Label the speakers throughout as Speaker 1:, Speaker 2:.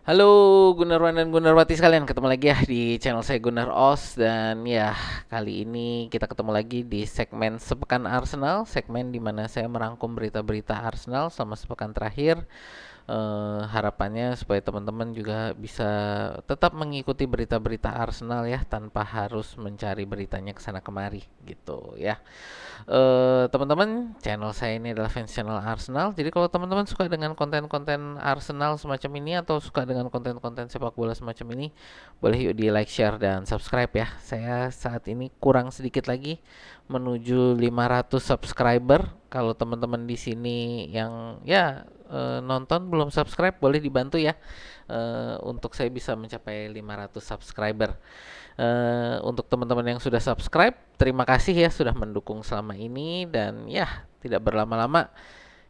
Speaker 1: Halo Gunarwan dan Gunarwati sekalian, ketemu lagi ya di channel saya Gunar Os. Dan ya, kali ini kita ketemu lagi di segmen Sepekan Arsenal, segmen di mana saya merangkum berita-berita Arsenal selama sepekan terakhir. Harapannya supaya teman-teman juga bisa tetap mengikuti berita-berita Arsenal ya, tanpa harus mencari beritanya ke sana kemari gitu ya. Teman-teman, channel saya ini adalah fans channel Arsenal. Jadi kalau teman-teman suka dengan konten-konten Arsenal semacam ini atau suka dengan konten-konten sepak bola semacam ini, boleh yuk di like, share dan subscribe ya. Saya saat ini kurang sedikit lagi menuju 500 subscriber. Kalau teman-teman di sini yang ya nonton belum subscribe, boleh dibantu ya untuk saya bisa mencapai 500 subscriber. Untuk teman-teman yang sudah subscribe, terima kasih ya sudah mendukung selama ini. Dan ya, tidak berlama-lama,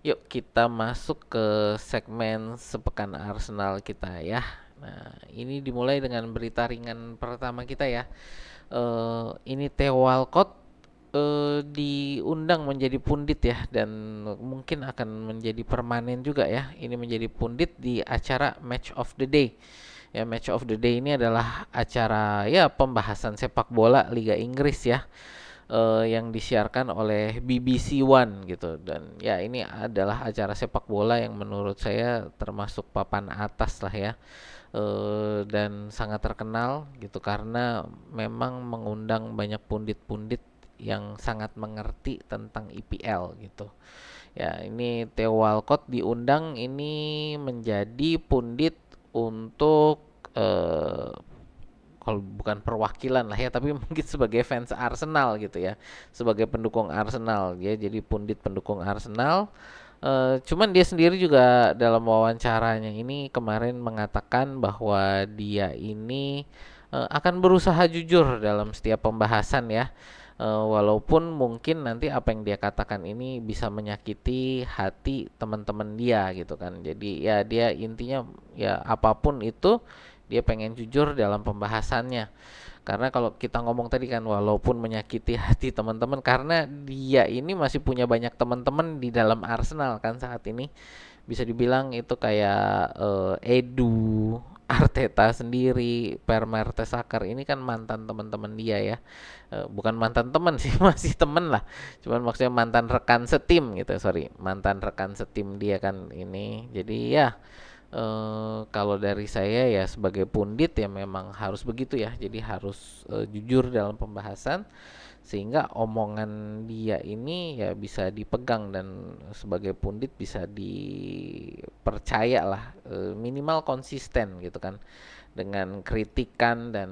Speaker 1: yuk kita masuk ke segmen Sepekan Arsenal kita ya. Nah, ini dimulai dengan berita ringan pertama kita ya. Ini Theo Walcott diundang menjadi pundit ya, dan mungkin akan menjadi permanen juga ya. Ini menjadi pundit di acara Match of the Day. Ya, Match of the Day ini adalah acara ya pembahasan sepak bola Liga Inggris ya, yang disiarkan oleh BBC One gitu. Dan ya, ini adalah acara sepak bola yang menurut saya termasuk papan atas lah ya, dan sangat terkenal gitu karena memang mengundang banyak pundit-pundit yang sangat mengerti tentang IPL gitu. Ya, ini Theo Walcott diundang ini menjadi pundit untuk eh, kalau bukan perwakilan lah ya, tapi mungkin sebagai fans Arsenal gitu ya, sebagai pendukung Arsenal ya, jadi pundit pendukung Arsenal. Cuman dia sendiri juga dalam wawancaranya ini kemarin mengatakan bahwa dia ini akan berusaha jujur dalam setiap pembahasan ya. Walaupun mungkin nanti apa yang dia katakan ini bisa menyakiti hati teman-teman dia gitu kan. Jadi ya dia intinya ya apapun itu dia pengen jujur dalam pembahasannya. Karena kalau kita ngomong tadi kan walaupun menyakiti hati teman-teman, karena dia ini masih punya banyak teman-teman di dalam Arsenal kan saat ini. Bisa dibilang itu kayak Edu, Arteta sendiri, Per Mertesacker ini kan mantan teman-teman dia ya. Bukan mantan teman sih, masih temen lah. Cuman maksudnya mantan rekan setim gitu, sorry, mantan rekan setim dia kan ini. Jadi ya, kalau dari saya ya sebagai pundit ya memang harus begitu ya. Jadi harus jujur dalam pembahasan sehingga omongan dia ini ya bisa dipegang dan sebagai pundit bisa dipercaya lah, minimal konsisten gitu kan dengan kritikan dan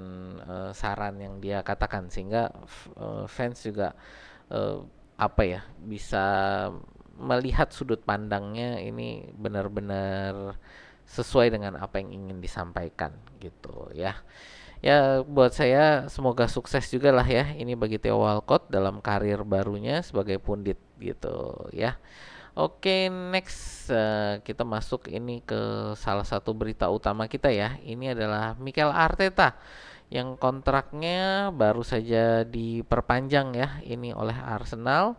Speaker 1: saran yang dia katakan sehingga fans juga eh, apa ya bisa melihat sudut pandangnya ini benar-benar sesuai dengan apa yang ingin disampaikan gitu ya. Ya, buat saya semoga sukses juga lah ya ini bagi Theo Walcott dalam karir barunya sebagai pundit gitu ya. Oke, next kita masuk ini ke salah satu berita utama kita ya. Ini adalah Mikel Arteta yang kontraknya baru saja diperpanjang ya ini oleh Arsenal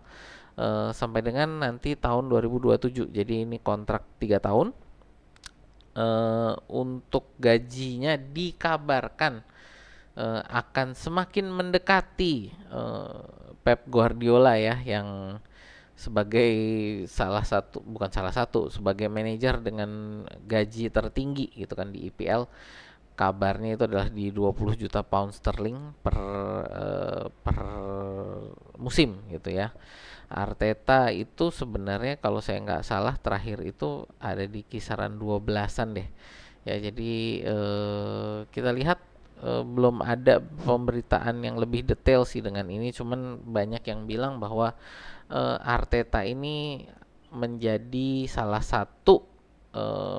Speaker 1: sampai dengan nanti tahun 2027. Jadi ini kontrak 3 tahun. Untuk gajinya dikabarkan akan semakin mendekati Pep Guardiola ya, yang sebagai salah satu, bukan salah satu, sebagai manajer dengan gaji tertinggi gitu kan di IPL. Kabarnya itu adalah di 20 juta pound sterling per musim gitu ya. Arteta itu sebenarnya kalau saya nggak salah terakhir itu ada di kisaran 12-an deh. Ya, jadi kita lihat belum ada pemberitaan yang lebih detail sih dengan ini, cuman banyak yang bilang bahwa Arteta ini menjadi salah satu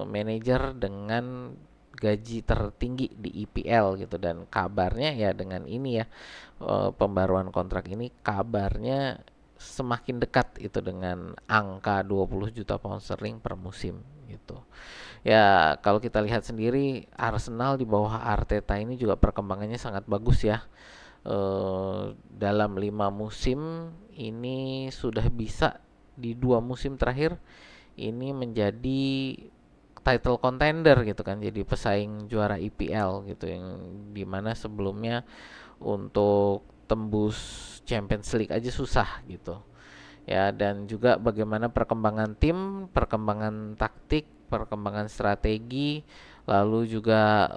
Speaker 1: manajer dengan gaji tertinggi di IPL gitu. Dan kabarnya ya dengan ini ya, pembaruan kontrak ini kabarnya semakin dekat itu dengan angka 20 juta pound sterling per musim gitu. Ya, kalau kita lihat sendiri Arsenal di bawah Arteta ini juga perkembangannya sangat bagus ya. Dalam 5 musim ini sudah bisa di 2 musim terakhir ini menjadi title contender gitu kan, jadi pesaing juara IPL gitu, yang dimana sebelumnya untuk tembus Champions League aja susah gitu ya. Dan juga bagaimana perkembangan tim, perkembangan taktik, perkembangan strategi, lalu juga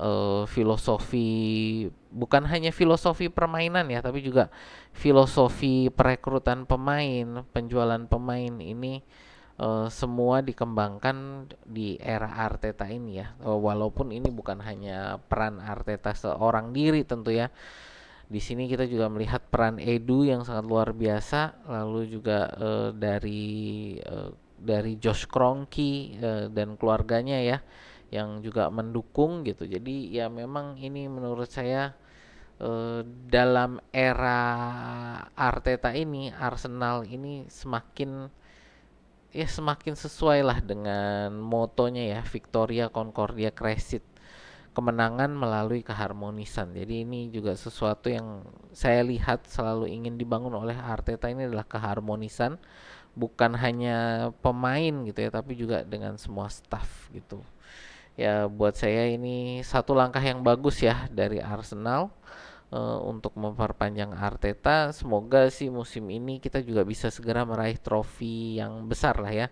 Speaker 1: filosofi, bukan hanya filosofi permainan ya, tapi juga filosofi perekrutan pemain, penjualan pemain ini semua dikembangkan di era Arteta ini ya. Walaupun ini bukan hanya peran Arteta seorang diri tentu ya, di sini kita juga melihat peran Edu yang sangat luar biasa, lalu juga dari Josh Kroenke dan keluarganya ya, yang juga mendukung gitu. Jadi ya memang ini menurut saya dalam era Arteta ini, Arsenal ini semakin sesuai lah dengan motonya ya, Victoria Concordia Crescit, kemenangan melalui keharmonisan. Jadi ini juga sesuatu yang saya lihat selalu ingin dibangun oleh Arteta, ini adalah keharmonisan, bukan hanya pemain gitu ya, tapi juga dengan semua staff gitu. Ya buat saya ini satu langkah yang bagus ya dari Arsenal untuk memperpanjang Arteta. Semoga sih musim ini kita juga bisa segera meraih trofi yang besar lah ya.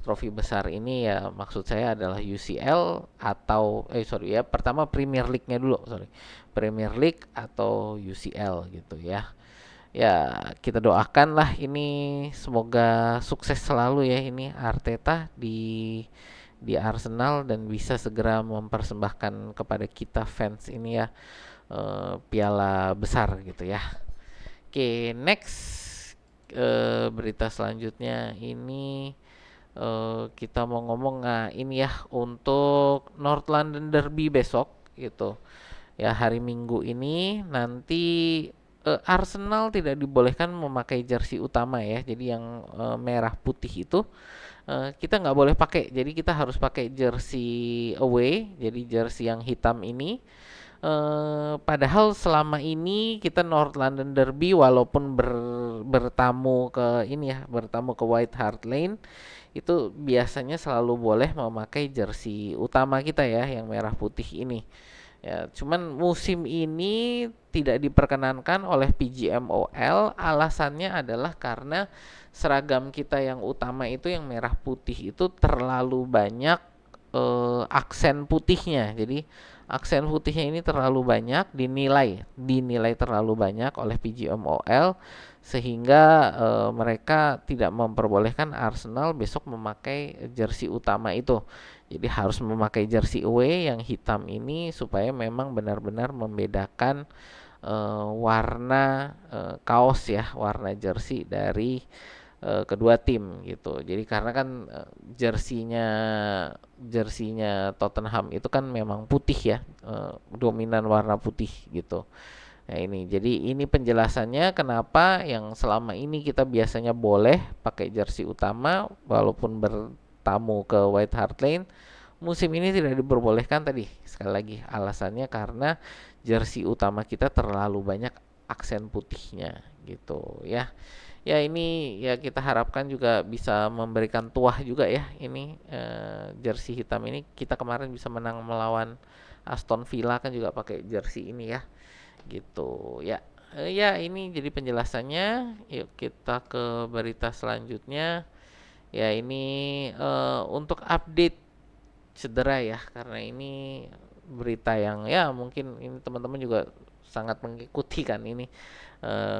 Speaker 1: Trofi besar ini ya maksud saya adalah UCL atau sorry ya, pertama Premier League-nya dulu, sorry. Premier League atau UCL gitu ya. Ya, kita doakan lah ini semoga sukses selalu ya ini Arteta di Arsenal, dan bisa segera mempersembahkan kepada kita fans ini ya piala besar gitu ya. Oke, next berita selanjutnya ini kita mau ngomong, nah ini ya untuk North London Derby besok gitu. Ya hari Minggu ini nanti Arsenal tidak dibolehkan memakai jersey utama ya. Jadi yang merah putih itu kita nggak boleh pakai. Jadi kita harus pakai jersey away. Jadi jersey yang hitam ini. Padahal selama ini kita North London Derby walaupun bertamu ke ini ya, bertamu ke White Hart Lane, itu biasanya selalu boleh memakai jersey utama kita ya, yang merah putih ini. Ya, cuman musim ini tidak diperkenankan oleh PGMOL. Alasannya adalah karena seragam kita yang utama itu yang merah putih itu terlalu banyak aksen putihnya. Jadi aksen putihnya ini terlalu banyak, dinilai terlalu banyak oleh PGMOL, sehingga mereka tidak memperbolehkan Arsenal besok memakai jersey utama itu. Jadi harus memakai jersey away yang hitam ini supaya memang benar-benar membedakan warna kaos ya, warna jersey dari kedua tim gitu. Jadi karena kan jersinya jersinya Tottenham itu kan memang putih ya, dominan warna putih gitu. Nah ini, jadi ini penjelasannya kenapa yang selama ini kita biasanya boleh pakai jersey utama walaupun bertamu ke White Hart Lane, musim ini tidak diperbolehkan. Tadi sekali lagi alasannya karena jersey utama kita terlalu banyak aksen putihnya gitu ya. Ya ini ya kita harapkan juga bisa memberikan tuah juga ya ini jersey hitam ini. Kita kemarin bisa menang melawan Aston Villa kan juga pakai jersey ini ya gitu ya. Ya ini jadi penjelasannya. Yuk kita ke berita selanjutnya. Ya ini untuk update cedera ya, karena ini berita yang ya mungkin ini teman-teman juga sangat mengikuti kan ini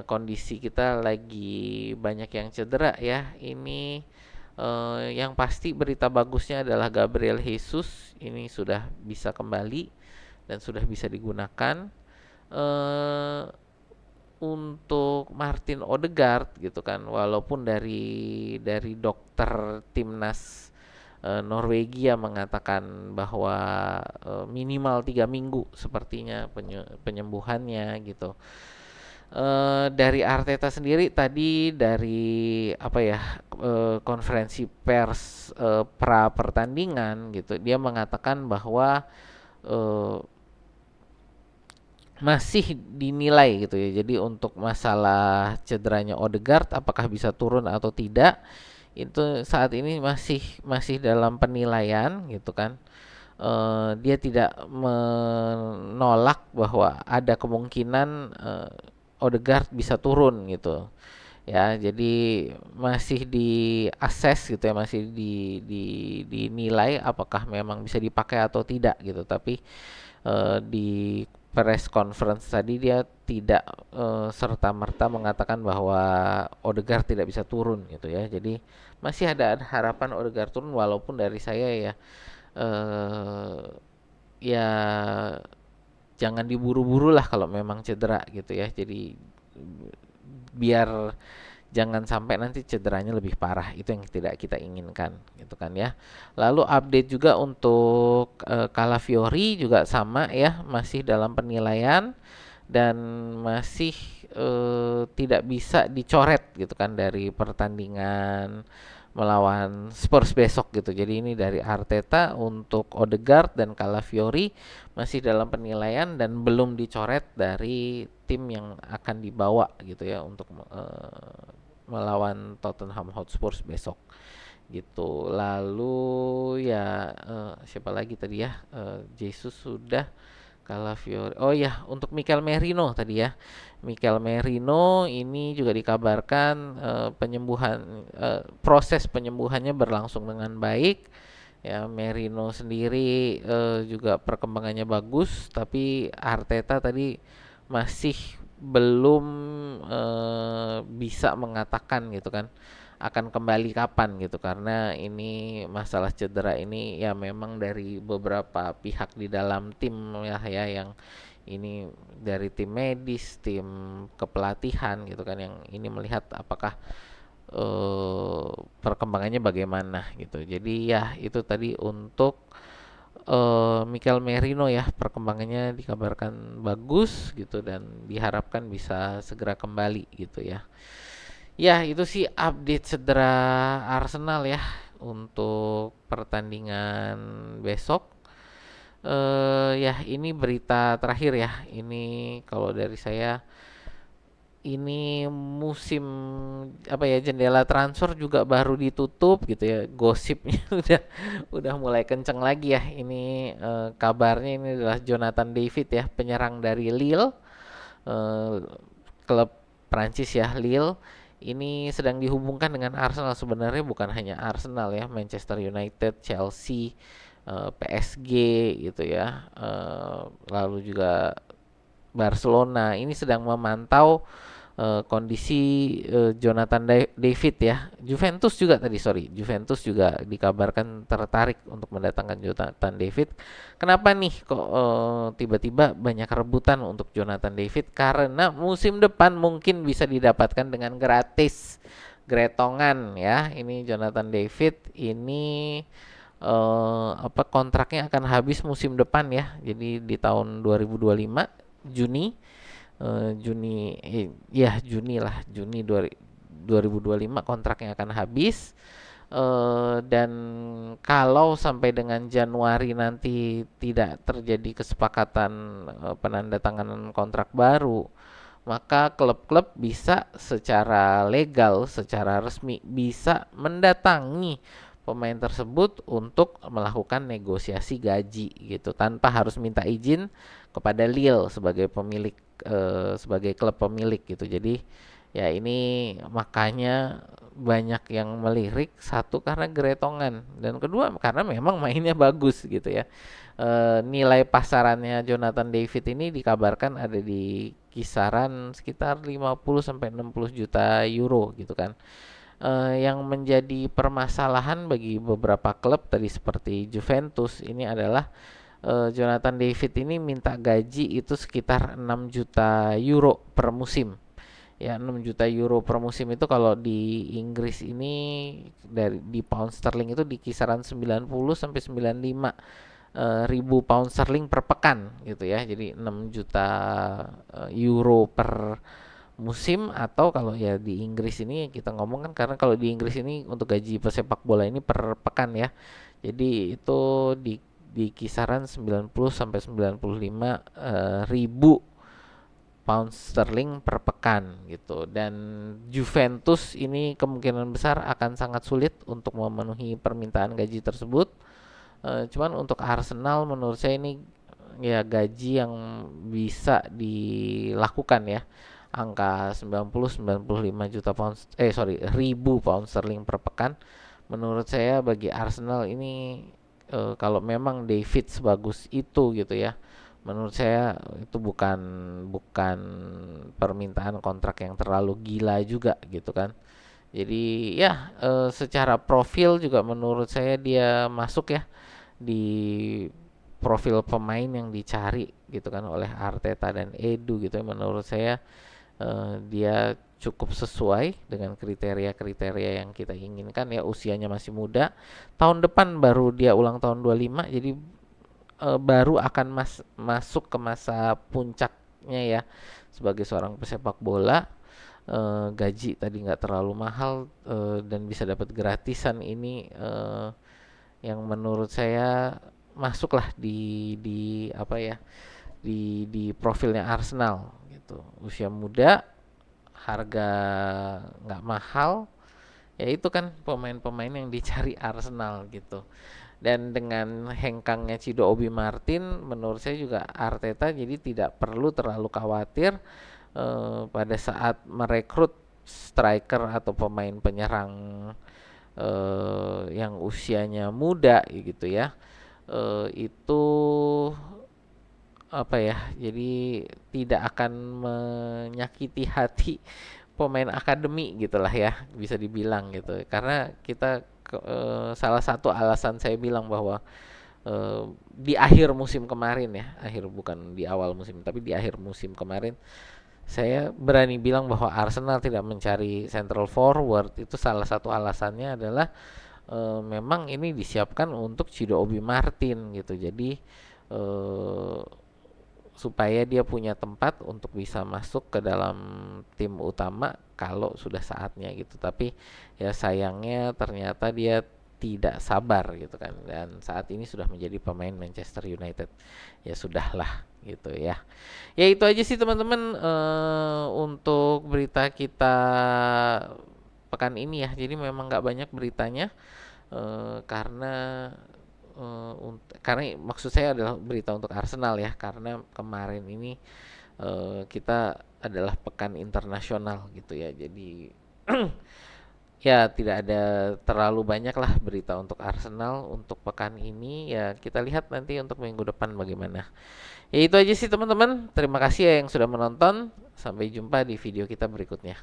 Speaker 1: kondisi kita lagi banyak yang cedera ya. Ini yang pasti berita bagusnya adalah Gabriel Jesus ini sudah bisa kembali dan sudah bisa digunakan. eh untuk Martin Odegaard gitu kan, walaupun dari dokter timnas Norwegia mengatakan bahwa minimal 3 minggu sepertinya penyembuhannya gitu. Dari Arteta sendiri tadi dari apa ya, konferensi pers pra pertandingan gitu, dia mengatakan bahwa eh, masih dinilai gitu ya. Jadi untuk masalah cederanya Odegaard apakah bisa turun atau tidak, itu saat ini masih masih dalam penilaian gitu kan. Dia tidak menolak bahwa ada kemungkinan Odegaard bisa turun gitu ya. Jadi masih diakses gitu ya, masih dinilai apakah memang bisa dipakai atau tidak gitu. Tapi di press conference tadi dia tidak serta-merta mengatakan bahwa Odegaard tidak bisa turun gitu ya. Jadi masih ada harapan Odegaard turun, walaupun dari saya ya eh ya jangan diburu-buru lah kalau memang cedera gitu ya. Jadi biar jangan sampai nanti cederanya lebih parah, itu yang tidak kita inginkan gitu kan ya. Lalu update juga untuk Calafiori juga sama ya, masih dalam penilaian dan masih tidak bisa dicoret gitu kan dari pertandingan melawan Spurs besok gitu. Jadi ini dari Arteta untuk Odegaard dan Calafiori masih dalam penilaian dan belum dicoret dari tim yang akan dibawa gitu ya untuk melawan Tottenham Hotspur besok gitu. Lalu ya siapa lagi tadi ya? Jesus sudah, Calafiori. Oh ya, untuk Mikel Merino tadi ya. Mikel Merino ini juga dikabarkan proses penyembuhannya berlangsung dengan baik. Ya, Merino sendiri juga perkembangannya bagus, tapi Arteta tadi masih belum bisa mengatakan gitu kan akan kembali kapan gitu, karena ini masalah cedera ini ya memang dari beberapa pihak di dalam tim ya yang ini dari tim medis, tim kepelatihan gitu kan, yang ini melihat apakah perkembangannya bagaimana gitu. Jadi ya itu tadi untuk Mikel Merino ya, perkembangannya dikabarkan bagus gitu dan diharapkan bisa segera kembali gitu ya. Ya, itu sih update cedera Arsenal ya untuk pertandingan besok. Ya ini berita terakhir ya. Ini kalau dari saya, ini musim apa ya, jendela transfer juga baru ditutup gitu ya. Gosipnya udah mulai kenceng lagi ya. Ini kabarnya ini adalah Jonathan David ya, penyerang dari Lille, eh, klub Prancis ya, Lille. Ini sedang dihubungkan dengan Arsenal. Sebenarnya bukan hanya Arsenal ya, Manchester United, Chelsea, PSG gitu ya. Lalu juga Barcelona ini sedang memantau kondisi Jonathan David ya. Juventus juga tadi, sorry, Juventus juga dikabarkan tertarik untuk mendatangkan Jonathan David. Kenapa nih kok tiba-tiba banyak rebutan untuk Jonathan David? Karena musim depan mungkin bisa didapatkan dengan gratis, gretongan ya. Ini Jonathan David ini apa, kontraknya akan habis musim depan ya. Jadi di tahun 2025 Juni, Juni lah, Juni 2025 kontraknya akan habis. Dan kalau sampai dengan Januari nanti tidak terjadi kesepakatan penandatanganan kontrak baru, maka klub-klub bisa secara legal, secara resmi bisa mendatangi pemain tersebut untuk melakukan negosiasi gaji gitu, tanpa harus minta izin kepada Lille sebagai pemilik, sebagai klub pemilik gitu. Jadi ya ini makanya banyak yang melirik, satu karena geretongan dan kedua karena memang mainnya bagus gitu ya. Nilai pasarannya Jonathan David ini dikabarkan ada di kisaran sekitar 50 sampai 60 juta euro gitu kan. Yang menjadi permasalahan bagi beberapa klub tadi seperti Juventus ini adalah Jonathan David ini minta gaji itu sekitar 6 juta euro per musim. Ya, 6 juta euro per musim itu kalau di Inggris ini dari di pound sterling itu di kisaran 90 sampai 95 ribu pound sterling per pekan gitu ya. Jadi 6 juta euro per musim, atau kalau ya di Inggris ini kita ngomong kan, karena kalau di Inggris ini untuk gaji pesepak bola ini per pekan ya. Jadi itu di kisaran 90 sampai 95 ribu pound sterling per pekan gitu. Dan Juventus ini kemungkinan besar akan sangat sulit untuk memenuhi permintaan gaji tersebut. Cuman untuk Arsenal menurut saya ini ya gaji yang bisa dilakukan ya. Angka 90-95 juta pound ribu pound sterling per pekan. Menurut saya bagi Arsenal ini kalau memang David sebagus itu gitu ya. Menurut saya itu bukan bukan permintaan kontrak yang terlalu gila juga gitu kan. Jadi ya secara profil juga menurut saya dia masuk ya di profil pemain yang dicari gitu kan oleh Arteta dan Edu gitu ya. Menurut saya dia cukup sesuai dengan kriteria-kriteria yang kita inginkan ya. Usianya masih muda, tahun depan baru dia ulang tahun 25, jadi baru akan masuk ke masa puncaknya ya sebagai seorang pesepak bola. Gaji tadi nggak terlalu mahal dan bisa dapat gratisan ini yang menurut saya masuklah di apa ya, di profilnya Arsenal gitu. Usia muda, harga nggak mahal, ya itu kan pemain-pemain yang dicari Arsenal gitu. Dan dengan hengkangnya Cido Obi Martin, menurut saya juga Arteta jadi tidak perlu terlalu khawatir pada saat merekrut striker atau pemain penyerang yang usianya muda gitu ya. Itu apa ya? Jadi tidak akan menyakiti hati pemain akademi gitulah ya, bisa dibilang gitu. Karena kita salah satu alasan saya bilang bahwa di akhir musim kemarin ya, bukan di awal musim, tapi di akhir musim kemarin saya berani bilang bahwa Arsenal tidak mencari central forward, itu salah satu alasannya adalah memang ini disiapkan untuk Cido Obi Martin gitu. Jadi eh, supaya dia punya tempat untuk bisa masuk ke dalam tim utama kalau sudah saatnya gitu. Tapi ya sayangnya ternyata dia tidak sabar gitu kan, dan saat ini sudah menjadi pemain Manchester United. Ya sudahlah gitu ya. Ya itu aja sih teman-teman untuk berita kita pekan ini ya. Jadi memang nggak banyak beritanya karena karena maksud saya adalah berita untuk Arsenal ya, karena kemarin ini kita adalah pekan internasional gitu ya. Jadi ya tidak ada terlalu banyak lah berita untuk Arsenal untuk pekan ini. Ya kita lihat nanti untuk minggu depan bagaimana. Ya itu aja sih teman-teman. Terima kasih ya yang sudah menonton. Sampai jumpa di video kita berikutnya.